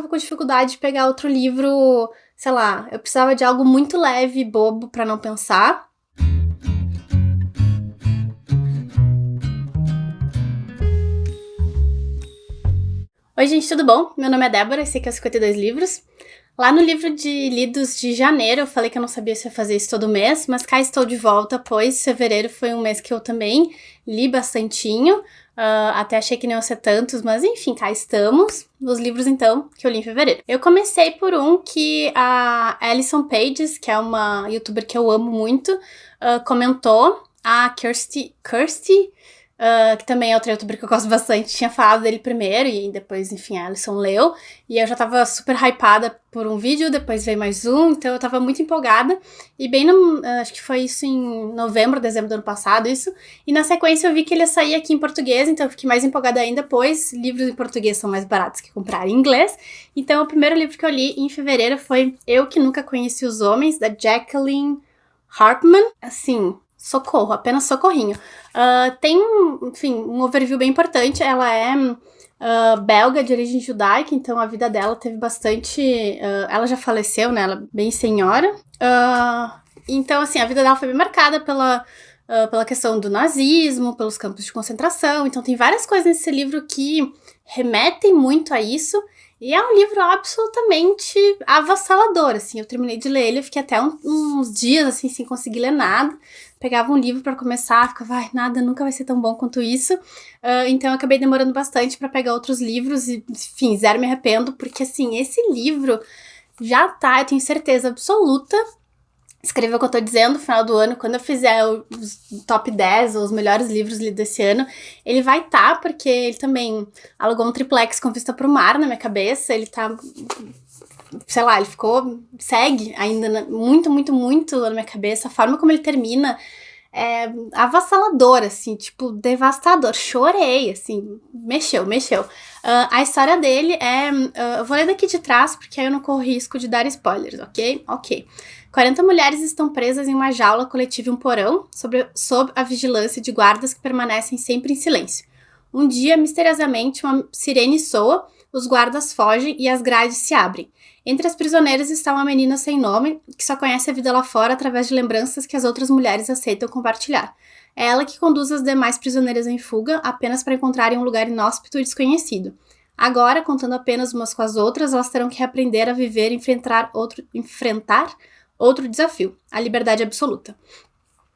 tava com dificuldade de pegar outro livro, sei lá, eu precisava de algo muito leve e bobo pra não pensar. Oi, gente, tudo bom? Meu nome é Débora, esse aqui é o 52 Livros. Lá no livro de lidos de janeiro, eu falei que eu não sabia se ia fazer isso todo mês, mas cá estou de volta, pois fevereiro foi um mês que eu também li bastantinho. Até achei que não iam ser tantos, mas enfim, cá estamos. Os livros, então, que eu li em fevereiro. Eu comecei por um que a Alison Pages, que é uma youtuber que eu amo muito, comentou. A Kirsty, que também é outra youtuber que eu gosto bastante, tinha falado dele primeiro e depois, enfim, a Alison leu. E eu já tava super hypada por um vídeo, depois veio mais um, então eu tava muito empolgada. E bem acho que foi isso em novembro, dezembro do ano passado, isso. E na sequência eu vi que ele ia sair aqui em português, então eu fiquei mais empolgada ainda, pois livros em português são mais baratos que comprar em inglês. Então o primeiro livro que eu li em fevereiro foi Eu Que Nunca Conheci os Homens, da Jacqueline Harpman. Assim, socorro, apenas socorrinho. Tem um overview bem importante. Ela é belga, de origem judaica, então a vida dela teve bastante... ela já faleceu, né? Ela é bem senhora. Então, assim, a vida dela foi bem marcada pela questão do nazismo, pelos campos de concentração. Então tem várias coisas nesse livro que remetem muito a isso. E é um livro absolutamente avassalador, assim. Eu terminei de ler ele, eu fiquei até uns dias, assim, sem conseguir ler nada. Pegava um livro pra começar, ficava, nada nunca vai ser tão bom quanto isso. Então eu acabei demorando bastante pra pegar outros livros e, enfim, zero me arrependo, porque, assim, esse livro já tá, eu tenho certeza absoluta. Escreva o que eu tô dizendo no final do ano, quando eu fizer os top 10 ou os melhores livros lidos desse ano, ele vai porque ele também alugou um triplex com vista pro mar na minha cabeça, ele tá, sei lá, ele segue ainda muito, muito, muito na minha cabeça, a forma como ele termina é avassalador, assim, tipo, devastador, chorei, assim, mexeu. A história dele eu vou ler daqui de trás, porque aí eu não corro risco de dar spoilers, ok? Ok. 40 mulheres estão presas em uma jaula coletiva em um porão, sob a vigilância de guardas que permanecem sempre em silêncio. Um dia, misteriosamente, uma sirene soa, os guardas fogem e as grades se abrem. Entre as prisioneiras está uma menina sem nome, que só conhece a vida lá fora através de lembranças que as outras mulheres aceitam compartilhar. É ela que conduz as demais prisioneiras em fuga, apenas para encontrarem um lugar inóspito e desconhecido. Agora, contando apenas umas com as outras, elas terão que reaprender a viver e enfrentar outro desafio, a liberdade absoluta.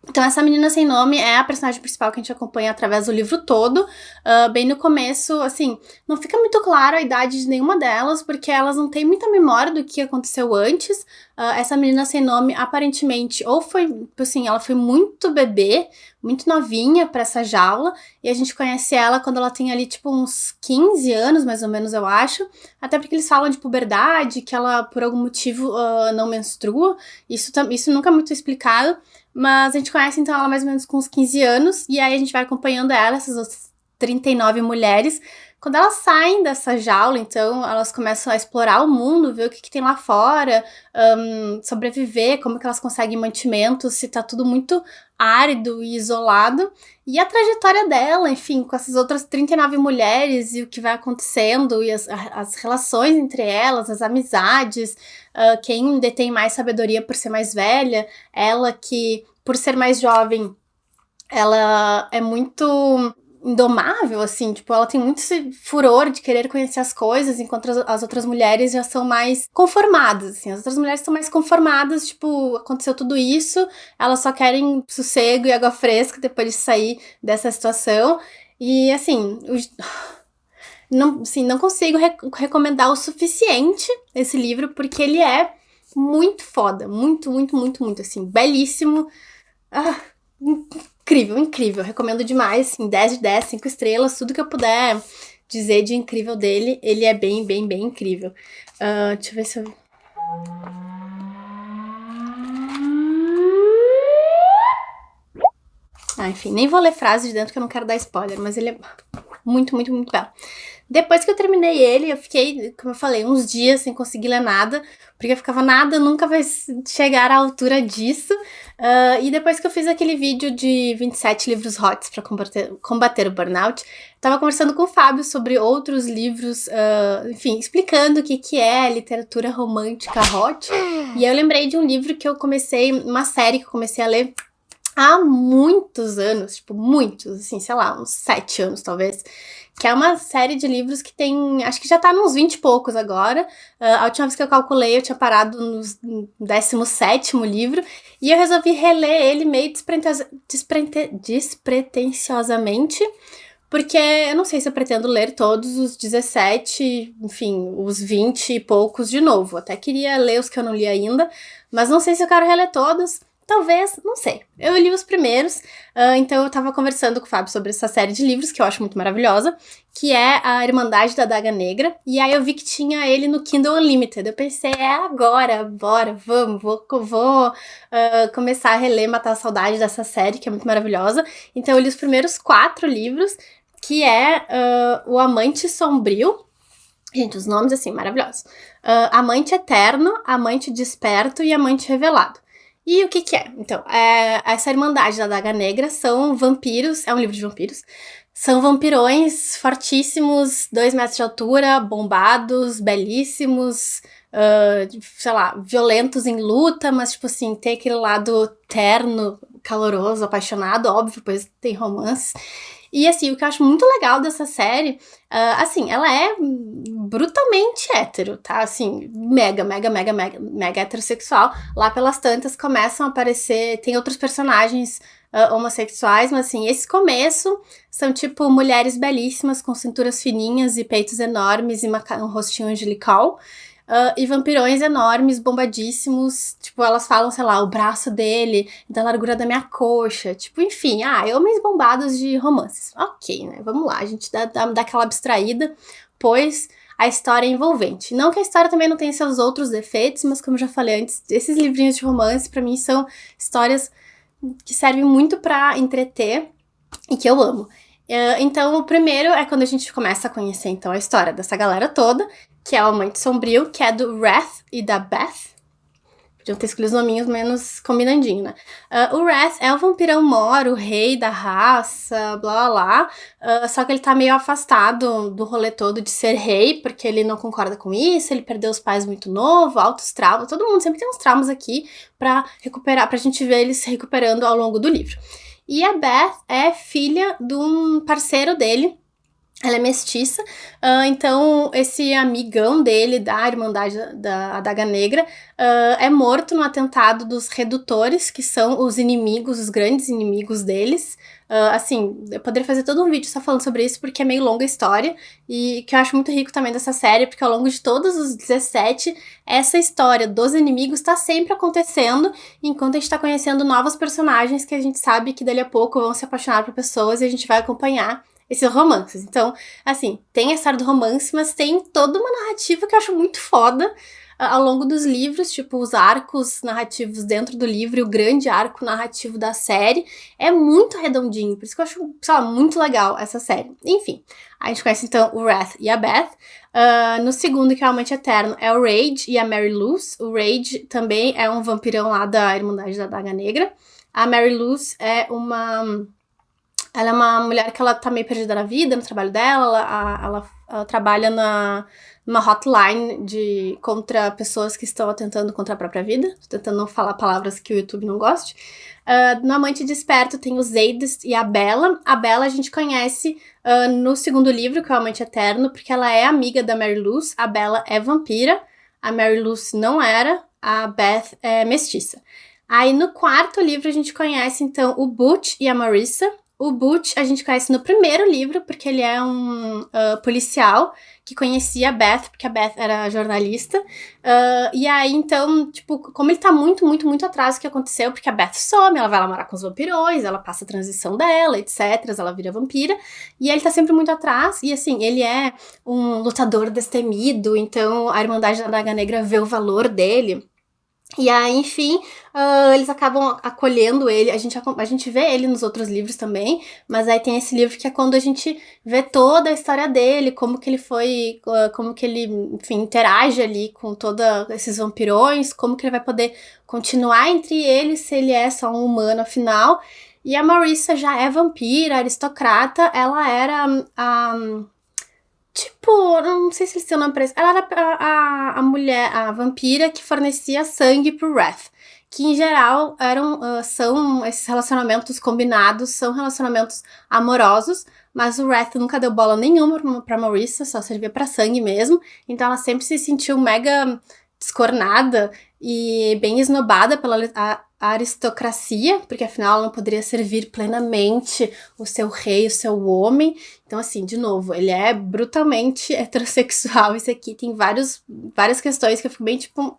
Então essa menina sem nome é a personagem principal que a gente acompanha através do livro todo. Bem no começo, assim, não fica muito claro a idade de nenhuma delas, porque elas não têm muita memória do que aconteceu antes. Essa menina sem nome, aparentemente, ou foi, assim, ela foi muito bebê, muito novinha pra essa jaula, e a gente conhece ela quando ela tem ali, tipo, uns 15 anos, mais ou menos, eu acho. Até porque eles falam de puberdade, que ela, por algum motivo, não menstrua. Isso nunca é muito explicado. Mas a gente conhece, então, ela mais ou menos com uns 15 anos, e aí a gente vai acompanhando ela, essas outras 39 mulheres. Quando elas saem dessa jaula, então, elas começam a explorar o mundo, ver o que tem lá fora, sobreviver, como que elas conseguem mantimento, se tá tudo muito árido e isolado. E a trajetória dela, enfim, com essas outras 39 mulheres e o que vai acontecendo, e as relações entre elas, as amizades, quem detém mais sabedoria por ser mais velha, ela que, por ser mais jovem, ela é muito indomável, assim, tipo, ela tem muito esse furor de querer conhecer as coisas, enquanto as outras mulheres já são mais conformadas, assim, as outras mulheres são mais conformadas, tipo, aconteceu tudo isso, elas só querem sossego e água fresca depois de sair dessa situação, e, assim, não consigo recomendar o suficiente esse livro, porque ele é muito foda, muito, muito, muito, muito, assim, belíssimo, incrível, recomendo demais, assim, 10 de 10, 5 estrelas, tudo que eu puder dizer de incrível dele, ele é bem, bem, bem incrível. Deixa eu ver se eu... enfim, nem vou ler frase de dentro que eu não quero dar spoiler, mas ele é... Muito, muito, muito belo. Depois que eu terminei ele, eu fiquei, como eu falei, uns dias sem conseguir ler nada, porque eu ficava, nada nunca vai chegar à altura disso. E depois que eu fiz aquele vídeo de 27 livros hots para combater o burnout, tava conversando com o Fábio sobre outros livros, enfim, explicando o que é literatura romântica hot. E aí eu lembrei de um livro que eu comecei, uma série que eu comecei a ler há muitos anos, tipo, muitos, assim, sei lá, uns 7 anos talvez, que é uma série de livros que tem, acho que já tá nos 20 e poucos agora. A última vez que eu calculei, eu tinha parado no 17º livro, e eu resolvi reler ele meio despretensiosamente, porque eu não sei se eu pretendo ler todos os 17, enfim, os 20 e poucos de novo. Até queria ler os que eu não li ainda, mas não sei se eu quero reler todos. Talvez, não sei. Eu li os primeiros, então eu tava conversando com o Fábio sobre essa série de livros, que eu acho muito maravilhosa, que é a Irmandade da Adaga Negra, e aí eu vi que tinha ele no Kindle Unlimited. Eu pensei, agora, bora, vamos, vou começar a reler, matar a saudade dessa série, que é muito maravilhosa. Então eu li os primeiros 4 livros, que é O Amante Sombrio. Gente, os nomes, assim, maravilhosos. Amante Eterno, Amante Desperto e Amante Revelado. E o que é? Então, essa Irmandade da Adaga Negra são vampiros, é um livro de vampiros, são vampirões fortíssimos, 2 metros de altura, bombados, belíssimos, sei lá, violentos em luta, mas, tipo assim, tem aquele lado terno, caloroso, apaixonado, óbvio, pois tem romances. E, assim, o que eu acho muito legal dessa série, assim, ela é brutalmente hétero, tá? Assim, mega heterossexual. Lá pelas tantas começam a aparecer, tem outros personagens homossexuais, mas, assim, esse começo são, tipo, mulheres belíssimas com cinturas fininhas e peitos enormes e um rostinho angelical. E vampirões enormes, bombadíssimos, tipo, elas falam, sei lá, o braço dele, da largura da minha coxa, tipo, enfim, homens bombados de romances. Ok, né, vamos lá, a gente dá aquela abstraída, pois a história é envolvente. Não que a história também não tenha seus outros defeitos, mas como eu já falei antes, esses livrinhos de romance, pra mim, são histórias que servem muito pra entreter e que eu amo. Então, o primeiro é quando a gente começa a conhecer, então, a história dessa galera toda, que é o Amante Sombrio, que é do Wrath e da Beth. Podiam ter escolhido os nominhos menos combinandinho, né? O Wrath é o vampirão mor, o rei da raça, blá blá blá. Só que ele tá meio afastado do rolê todo de ser rei, porque ele não concorda com isso, ele perdeu os pais muito novo, altos traumas. Todo mundo sempre tem uns traumas aqui pra recuperar, pra gente ver eles se recuperando ao longo do livro. E a Beth é filha de um parceiro dele. Ela é mestiça, então esse amigão dele, da Irmandade da Adaga Negra, é morto no atentado dos Redutores, que são os inimigos, os grandes inimigos deles. Assim, eu poderia fazer todo um vídeo só falando sobre isso, porque é meio longa a história, e que eu acho muito rico também dessa série, porque ao longo de todos os 17, essa história dos inimigos tá sempre acontecendo, enquanto a gente tá conhecendo novos personagens que a gente sabe que dali a pouco vão se apaixonar por pessoas e a gente vai acompanhar esses romances. Então, assim, tem a história do romance, mas tem toda uma narrativa que eu acho muito foda ao longo dos livros, tipo, os arcos narrativos dentro do livro e o grande arco narrativo da série é muito redondinho, por isso que eu acho, sei lá, muito legal essa série. Enfim, a gente conhece então o Wrath e a Beth. No segundo, que é o Amante Eterno, é o Rage e a Mary Luz. O Rage também é um vampirão lá da Irmandade da Adaga Negra. A Mary Luz é ela é uma mulher que ela tá meio perdida na vida, no trabalho dela, ela trabalha numa hotline contra pessoas que estão atentando contra a própria vida. Tô tentando não falar palavras que o YouTube não goste. No Amante Desperto tem o Zadist e a Bella. A Bella a gente conhece no segundo livro, que é o Amante Eterno, porque ela é amiga da Mary Luz. A Bella é vampira, a Mary Luz não era, a Beth é mestiça. Aí no quarto livro a gente conhece então o Butch e a Marissa. O Butch a gente conhece no primeiro livro, porque ele é um policial que conhecia a Beth, porque a Beth era jornalista. E aí, então, tipo, como ele tá muito atrás do que aconteceu, porque a Beth some, ela vai lá morar com os vampirões, ela passa a transição dela, etc., ela vira vampira, e ele tá sempre muito atrás, e assim, ele é um lutador destemido, então a Irmandade da Adaga Negra vê o valor dele. E aí, enfim, eles acabam acolhendo ele. A gente vê ele nos outros livros também, mas aí tem esse livro que é quando a gente vê toda a história dele, como que ele foi, como que ele, enfim, interage ali com todos esses vampirões, como que ele vai poder continuar entre eles se ele é só um humano afinal. E a Marissa já é vampira, aristocrata, ela era tipo, não sei se eles têm o nome pra isso. Ela era a mulher, a vampira que fornecia sangue pro Wrath. Que em geral são esses relacionamentos combinados, são relacionamentos amorosos, mas o Wrath nunca deu bola nenhuma pra Marissa, só servia pra sangue mesmo. Então ela sempre se sentiu mega descornada e bem esnobada pela a aristocracia, porque afinal ela não poderia servir plenamente o seu rei, o seu homem. Então, assim, de novo, ele é brutalmente heterossexual. Esse aqui tem várias questões que eu fico bem tipo,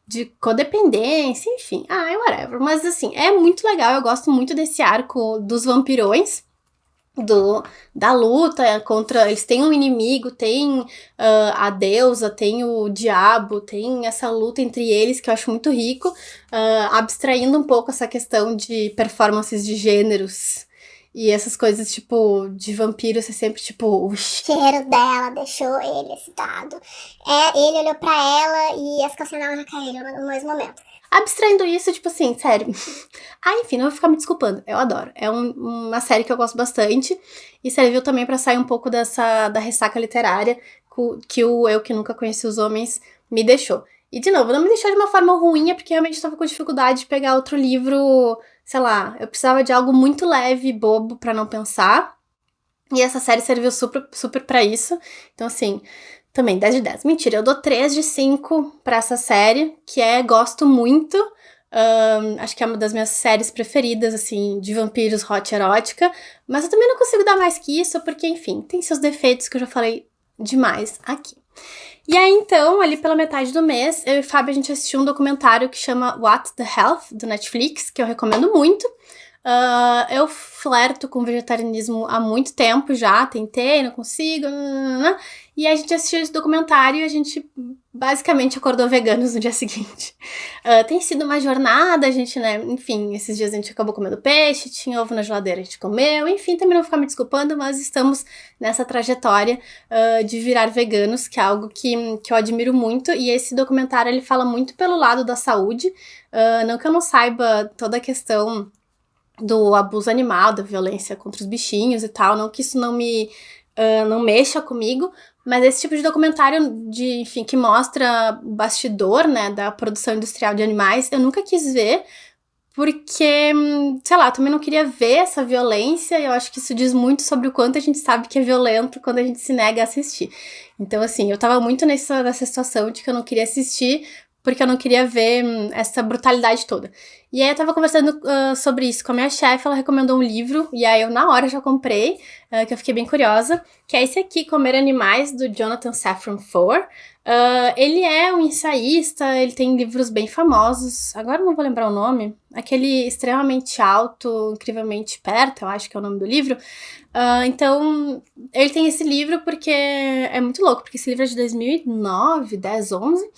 de codependência, enfim. Whatever. Mas, assim, é muito legal. Eu gosto muito desse arco dos vampirões. Da luta contra. Eles têm um inimigo, tem a deusa, tem o diabo, tem essa luta entre eles que eu acho muito rico, abstraindo um pouco essa questão de performances de gêneros e essas coisas tipo de vampiro ser sempre tipo o cheiro dela deixou ele excitado. Ele olhou pra ela e as calcinhas dela já caíram no mesmo momento. Abstraindo isso, tipo assim, sério. Enfim, não vou ficar me desculpando. Eu adoro. É uma série que eu gosto bastante. E serviu também pra sair um pouco da ressaca literária que o Eu Que Nunca Conheci os Homens me deixou. E, de novo, não me deixou de uma forma ruim, porque realmente tava com dificuldade de pegar outro livro, sei lá, eu precisava de algo muito leve e bobo pra não pensar. E essa série serviu super, super pra isso. Então, assim, também 10 de 10. Mentira, eu dou 3 de 5 pra essa série, que gosto muito. Acho que é uma das minhas séries preferidas, assim, de vampiros hot erótica. Mas eu também não consigo dar mais que isso, porque, enfim, tem seus defeitos que eu já falei demais aqui. E aí, então, ali pela metade do mês, eu e Fábio, a gente assistiu um documentário que chama What the Health, do Netflix, que eu recomendo muito. Eu flerto com vegetarianismo há muito tempo já, tentei, não consigo, e a gente assistiu esse documentário e a gente basicamente acordou veganos no dia seguinte. Tem sido uma jornada, a gente, né, enfim, esses dias a gente acabou comendo peixe, tinha ovo na geladeira, a gente comeu, enfim, também não vou ficar me desculpando, mas estamos nessa trajetória de virar veganos, que é algo que eu admiro muito, e esse documentário ele fala muito pelo lado da saúde, não que eu não saiba toda a questão do abuso animal, da violência contra os bichinhos e tal, não que isso não mexa comigo, mas esse tipo de documentário enfim, que mostra o bastidor, né, da produção industrial de animais, eu nunca quis ver, porque, sei lá, eu também não queria ver essa violência, e eu acho que isso diz muito sobre o quanto a gente sabe que é violento quando a gente se nega a assistir. Então, assim, eu tava muito nessa situação de que eu não queria assistir, porque eu não queria ver essa brutalidade toda. E aí eu tava conversando sobre isso com a minha chefe, ela recomendou um livro, e aí eu na hora já comprei, que eu fiquei bem curiosa, que é esse aqui, Comer Animais, do Jonathan Safran Foer. Ele é um ensaísta, ele tem livros bem famosos, agora não vou lembrar o nome, aquele Extremamente Alto, Incrivelmente Perto, eu acho que é o nome do livro. Então, ele tem esse livro porque é muito louco, porque esse livro é de 2009, 10, 11,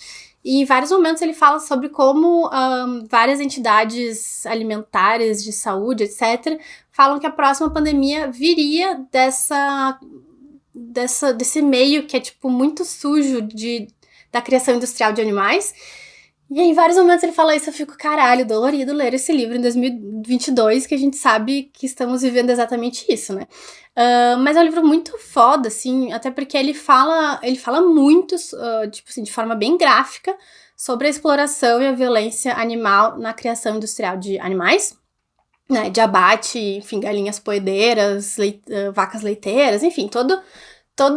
e em vários momentos ele fala sobre como várias entidades alimentares, de saúde, etc., falam que a próxima pandemia viria desse meio que é, tipo, muito sujo da criação industrial de animais. E aí, em vários momentos ele fala isso, eu fico, caralho, dolorido ler esse livro em 2022, que a gente sabe que estamos vivendo exatamente isso, né? Mas é um livro muito foda, assim, até porque ele fala muito, tipo assim, de forma bem gráfica, sobre a exploração e a violência animal na criação industrial de animais, né? De abate, enfim, galinhas poedeiras, vacas leiteiras, enfim, toda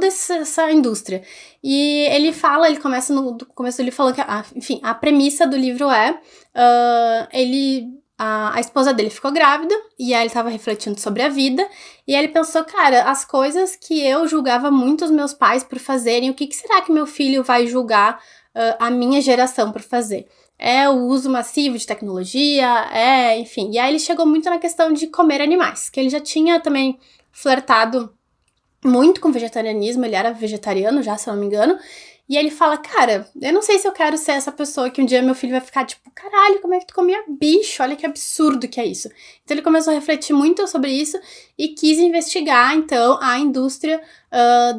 essa indústria. E ele começa no começo dele falando que, enfim, a premissa do livro é, a esposa dele ficou grávida, e aí ele tava refletindo sobre a vida, e aí ele pensou, cara, as coisas que eu julgava muito os meus pais por fazerem, o que será que meu filho vai julgar a minha geração por fazer? É o uso massivo de tecnologia, enfim. E aí ele chegou muito na questão de comer animais, que ele já tinha também flertado muito com vegetarianismo, ele era vegetariano já, se eu não me engano, E ele fala, cara, eu não sei se eu quero ser essa pessoa que um dia meu filho vai ficar tipo, caralho, como é que tu comia bicho? Olha que absurdo que é isso. Então ele começou a refletir muito sobre isso e quis investigar, então, a indústria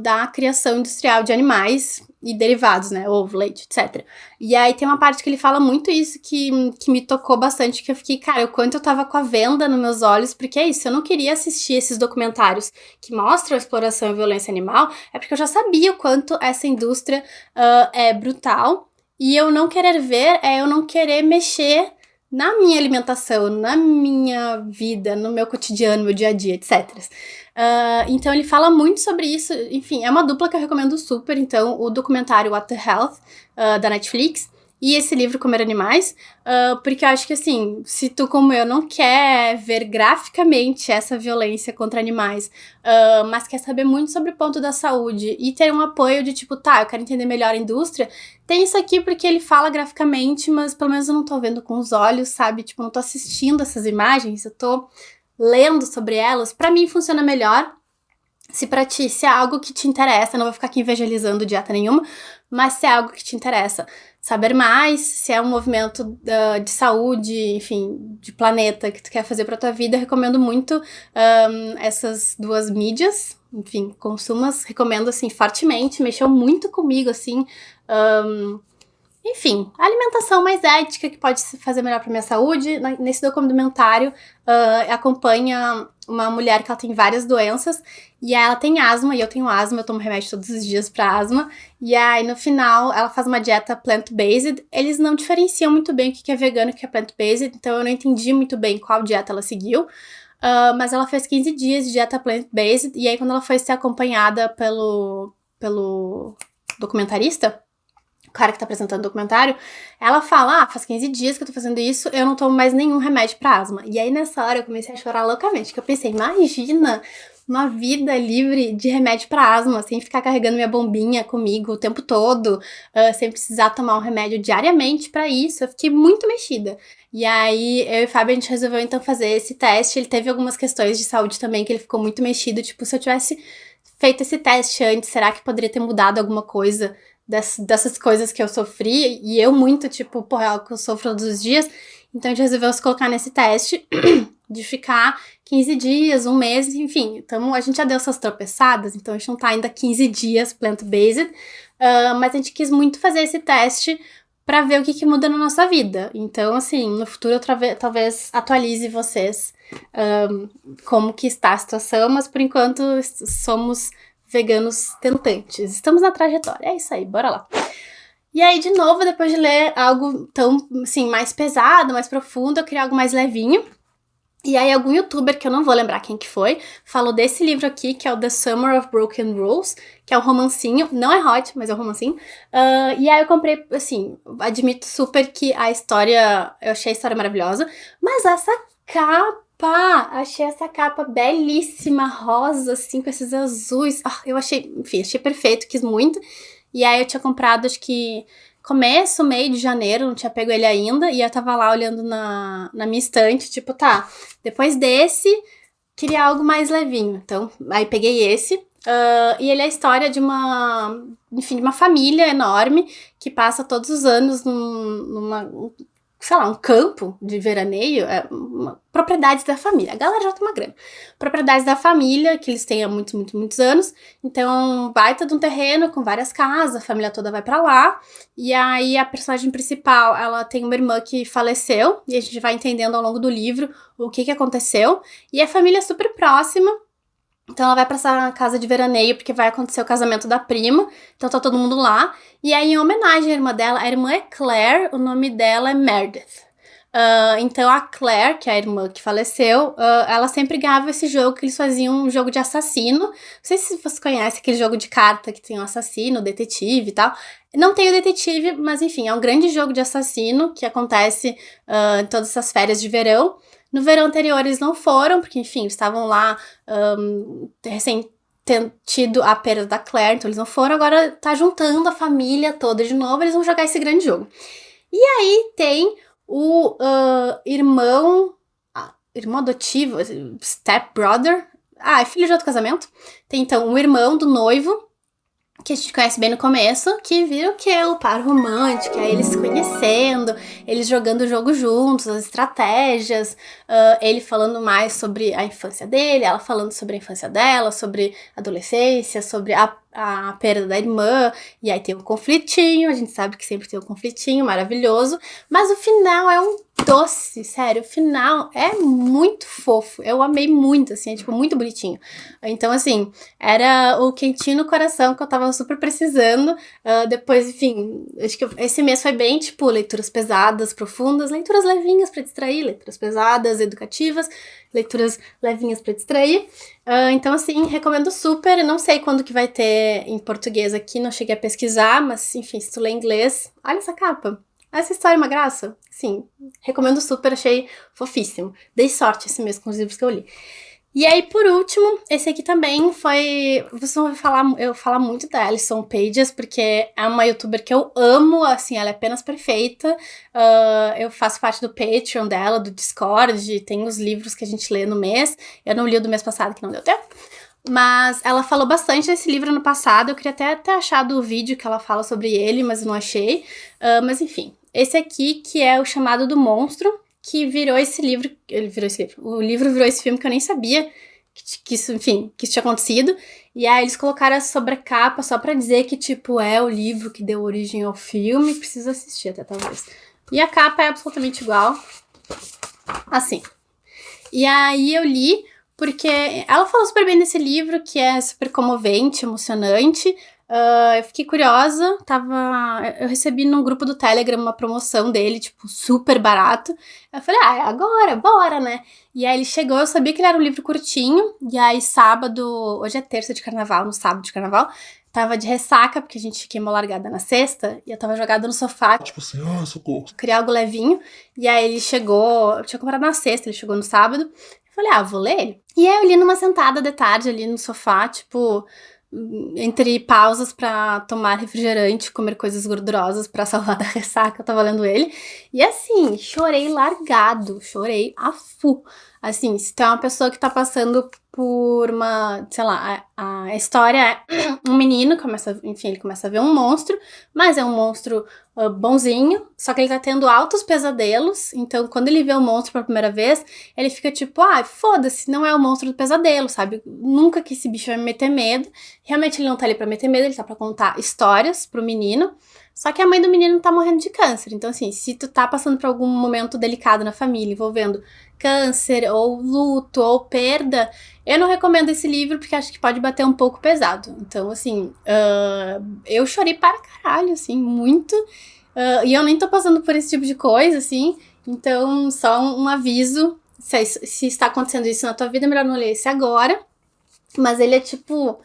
da criação industrial de animais e derivados, né, ovo, leite, etc. E aí tem uma parte que ele fala muito isso que me tocou bastante, que eu fiquei, cara, o quanto eu tava com a venda nos meus olhos, porque é isso, eu não queria assistir esses documentários que mostram a exploração e violência animal, é porque eu já sabia o quanto essa indústria é brutal, e eu não querer ver é eu não querer mexer na minha alimentação, na minha vida, no meu cotidiano, no meu dia a dia, etc. Então ele fala muito sobre isso, enfim, é uma dupla que eu recomendo super, então o documentário What the Health, da Netflix, e esse livro Comer Animais, porque eu acho que assim, se tu como eu não quer ver graficamente essa violência contra animais, mas quer saber muito sobre o ponto da saúde e ter um apoio de tipo, tá, eu quero entender melhor a indústria, tem isso aqui porque ele fala graficamente, mas pelo menos eu não tô vendo com os olhos, sabe? Tipo, eu não tô assistindo essas imagens, eu tô lendo sobre elas. Pra mim funciona melhor. Se pra ti, se é algo que te interessa, não vou ficar aqui evangelizando dieta nenhuma, mas se é algo que te interessa saber mais, se é um movimento de saúde, enfim, de planeta que tu quer fazer pra tua vida, eu recomendo muito essas duas mídias, enfim, consumas, recomendo, assim, fortemente, mexeu muito comigo, assim, enfim, a alimentação mais ética que pode fazer melhor pra minha saúde. Nesse documentário, acompanha uma mulher que ela tem várias doenças, e ela tem asma, e eu tenho asma, eu tomo remédio todos os dias pra asma, e aí no final ela faz uma dieta plant-based. Eles não diferenciam muito bem o que é vegano e o que é plant-based, então eu não entendi muito bem qual dieta ela seguiu, mas ela fez 15 dias de dieta plant-based, e aí quando ela foi ser acompanhada pelo documentarista, o cara que tá apresentando o documentário, ela fala, faz 15 dias que eu tô fazendo isso, eu não tomo mais nenhum remédio pra asma. E aí nessa hora eu comecei a chorar loucamente, que eu pensei, imagina uma vida livre de remédio pra asma, sem ficar carregando minha bombinha comigo o tempo todo, sem precisar tomar um remédio diariamente pra isso. Eu fiquei muito mexida. E aí eu e o Fábio, a gente resolveu então fazer esse teste. Ele teve algumas questões de saúde também, que ele ficou muito mexido, tipo, se eu tivesse feito esse teste antes, será que poderia ter mudado alguma coisa dessas coisas que eu sofri? E eu muito, tipo, porra, é algo que eu sofro todos os dias. Então a gente resolveu se colocar nesse teste de ficar 15 dias, um mês, enfim. Então a gente já deu essas tropeçadas, então a gente não tá ainda 15 dias plant-based, mas a gente quis muito fazer esse teste pra ver o que muda na nossa vida. Então, assim, no futuro eu talvez atualize vocês como que está a situação, mas por enquanto somos veganos tentantes. Estamos na trajetória. É isso aí, bora lá. E aí, de novo, depois de ler algo tão, assim, mais pesado, mais profundo, eu queria algo mais levinho. E aí, algum youtuber, que eu não vou lembrar quem que foi, falou desse livro aqui, que é o The Summer of Broken Rules, que é um romancinho, não é hot, mas é um romancinho. E aí eu comprei, assim, admito super que a história, eu achei a história maravilhosa, mas essa capa, achei essa capa belíssima, rosa, assim, com esses azuis. Eu achei, enfim, achei perfeito, quis muito. E aí eu tinha comprado, acho que começo, meio de janeiro, não tinha pego ele ainda, e eu tava lá olhando na minha estante, tipo, tá, depois desse, queria algo mais levinho. Então, aí peguei esse, e ele é a história de enfim, de uma família enorme que passa todos os anos numa sei lá, um campo de veraneio, propriedades da família. A galera já tem uma grana. Propriedades da família, que eles têm há muitos, muitos, muitos anos. Então, um baita de um terreno com várias casas, a família toda vai pra lá. E aí, a personagem principal, ela tem uma irmã que faleceu, e a gente vai entendendo ao longo do livro o que aconteceu. E a família é super próxima. Então ela vai pra essa casa de veraneio porque vai acontecer o casamento da prima. Então tá todo mundo lá. E aí, em homenagem à irmã dela, a irmã é Claire, o nome dela é Meredith. Então a Claire, que é a irmã que faleceu, ela sempre ganhava esse jogo que eles faziam, um jogo de assassino. Não sei se você conhece aquele jogo de carta que tem um assassino, detetive e tal. Não tem o detetive, mas enfim, é um grande jogo de assassino que acontece em todas essas férias de verão. No verão anterior eles não foram, porque enfim, eles estavam lá recém tendo tido a perda da Claire, então eles não foram. Agora tá juntando a família toda de novo, eles vão jogar esse grande jogo. E aí tem o irmão adotivo, step brother, é filho de outro casamento. Tem então o irmão do noivo, que a gente conhece bem no começo, que vira o quê? O par romântico, aí eles se conhecendo, eles jogando o jogo juntos, as estratégias, ele falando mais sobre a infância dele, ela falando sobre a infância dela, sobre a adolescência, sobre a perda da irmã, e aí tem um conflitinho, a gente sabe que sempre tem um conflitinho maravilhoso, mas o final é um doce, sério, o final é muito fofo, eu amei muito, assim, é tipo muito bonitinho. Então, assim, era o quentinho no coração que eu tava super precisando. Depois, enfim, acho que esse mês foi bem, tipo, leituras pesadas, profundas, leituras levinhas pra distrair, leituras pesadas, educativas, leituras levinhas pra distrair. Então, assim, recomendo super. Não sei quando que vai ter em português aqui, não cheguei a pesquisar, mas, enfim, se tu lê inglês, olha essa capa. Essa história é uma graça? Sim, recomendo super, achei fofíssimo. Dei sorte esse mês com os livros que eu li. E aí, por último, esse aqui também foi... Vocês vão eu falar muito da Alison Pages, porque é uma youtuber que eu amo, assim, ela é apenas perfeita. Eu faço parte do Patreon dela, do Discord, tem os livros que a gente lê no mês. Eu não li o do mês passado, que não deu tempo. Mas ela falou bastante desse livro no passado, eu queria até ter achado o vídeo que ela fala sobre ele, mas eu não achei. Mas enfim, esse aqui que é O Chamado do Monstro, que virou esse livro, o livro virou esse filme que eu nem sabia que isso, enfim, que isso tinha acontecido, e aí eles colocaram a sobrecapa só pra dizer que, tipo, é o livro que deu origem ao filme, precisa assistir até, talvez. E a capa é absolutamente igual, assim. E aí eu li, porque ela falou super bem desse livro, que é super comovente, emocionante. Eu fiquei curiosa, eu recebi num grupo do Telegram uma promoção dele, tipo, super barato. Eu falei, é agora, bora, né? E aí ele chegou, eu sabia que ele era um livro curtinho, e aí sábado, hoje é terça de carnaval, no sábado de carnaval, tava de ressaca, porque a gente queimou largada na sexta, e eu tava jogada no sofá, tipo assim, socorro. Queria algo levinho, e aí ele chegou, eu tinha comprado na sexta, ele chegou no sábado, eu falei, vou ler ele. E aí eu li numa sentada de tarde ali no sofá, tipo, entre pausas pra tomar refrigerante, comer coisas gordurosas pra salvar da ressaca, eu tava lendo ele. E assim, chorei largado, chorei a full. Assim, se tem uma pessoa que tá passando por uma, sei lá, a história é um menino, ele começa a ver um monstro, mas é um monstro bonzinho, só que ele tá tendo altos pesadelos, então quando ele vê o monstro pela primeira vez, ele fica tipo, foda-se, não é o monstro do pesadelo, sabe? Nunca que esse bicho vai me meter medo. Realmente ele não tá ali pra meter medo, ele tá pra contar histórias pro menino. Só que a mãe do menino tá morrendo de câncer. Então, assim, se tu tá passando por algum momento delicado na família, envolvendo câncer, ou luto, ou perda, eu não recomendo esse livro, porque acho que pode bater um pouco pesado. Então, assim, eu chorei para caralho, assim, muito. E eu nem tô passando por esse tipo de coisa, assim. Então, só um aviso. Se está acontecendo isso na tua vida, é melhor não ler esse agora. Mas ele é, tipo,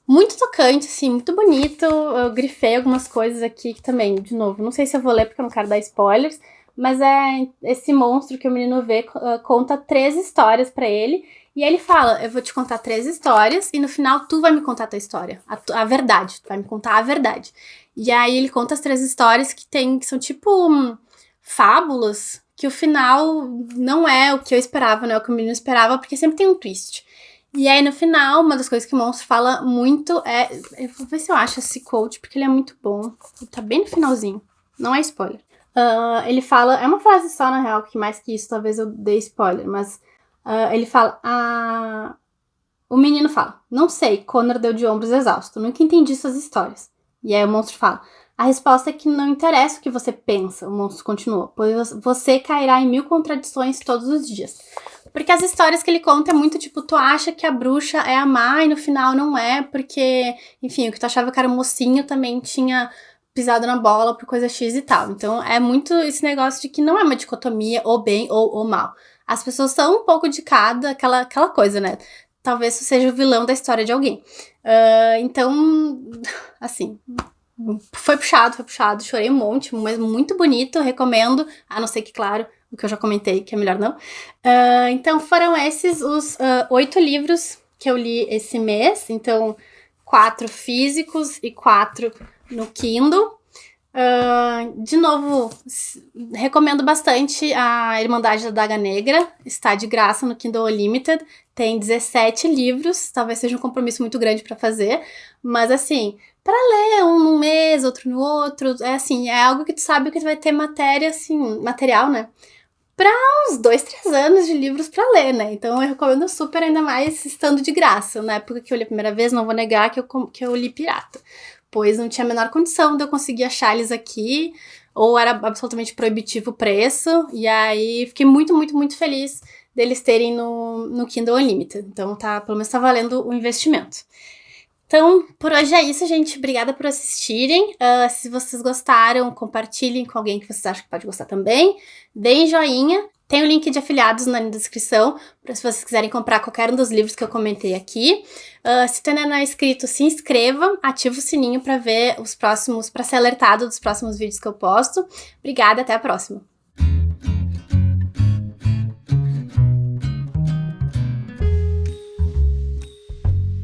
muito tocante, assim, muito bonito. Eu grifei algumas coisas aqui que também, de novo, não sei se eu vou ler porque eu não quero dar spoilers, mas é esse monstro que o menino vê, conta 3 histórias pra ele, e ele fala, eu vou te contar 3 histórias, e no final tu vai me contar a tua história, a verdade, tu vai me contar a verdade. E aí ele conta as 3 histórias que são tipo fábulas, que o final não é o que eu esperava, não é o que o menino esperava, porque sempre tem um twist. E aí, no final, uma das coisas que o monstro fala muito é... Eu vou ver se eu acho esse quote, porque ele é muito bom. Ele tá bem no finalzinho. Não é spoiler. Ele fala... É uma frase só, na real, que mais que isso, talvez eu dê spoiler. Mas ele fala... O menino fala... Não sei, Connor deu de ombros exausto. Nunca entendi suas histórias. E aí o monstro fala... A resposta é que não interessa o que você pensa, o monstro continuou. Pois você cairá em 1000 contradições todos os dias. Porque as histórias que ele conta é muito tipo, tu acha que a bruxa é a má e no final não é, porque, enfim, o que tu achava que era o mocinho também tinha pisado na bola por coisa X e tal. Então é muito esse negócio de que não é uma dicotomia, ou bem ou mal. As pessoas são um pouco de cada, aquela coisa, né? Talvez isso seja o vilão da história de alguém. Então, assim... Foi puxado, chorei um monte, mas muito bonito, recomendo, a não ser que, claro, o que eu já comentei, que é melhor não. Então foram esses os 8 livros que eu li esse mês, então 4 físicos e 4 no Kindle. De novo, recomendo bastante a Irmandade da Daga Negra, está de graça no Kindle Unlimited, tem 17 livros, talvez seja um compromisso muito grande para fazer, mas assim, pra ler, um num mês, outro no outro. É assim, é algo que tu sabe que tu vai ter matéria, assim, material, né? Pra uns 2, 3 anos de livros pra ler, né? Então eu recomendo super, ainda mais estando de graça. Na época que eu li a primeira vez, não vou negar que eu li pirata. Pois não tinha a menor condição de eu conseguir achar eles aqui, ou era absolutamente proibitivo o preço. E aí fiquei muito, muito, muito feliz deles terem no Kindle Unlimited. Então tá, pelo menos tá valendo o investimento. Então, por hoje é isso, gente. Obrigada por assistirem. Se vocês gostaram, compartilhem com alguém que vocês acham que pode gostar também. Deem joinha. Tem o link de afiliados na descrição, para se vocês quiserem comprar qualquer um dos livros que eu comentei aqui. Se tu ainda não é inscrito, se inscreva, ativa o sininho para ver os próximos, para ser alertado dos próximos vídeos que eu posto. Obrigada, até a próxima.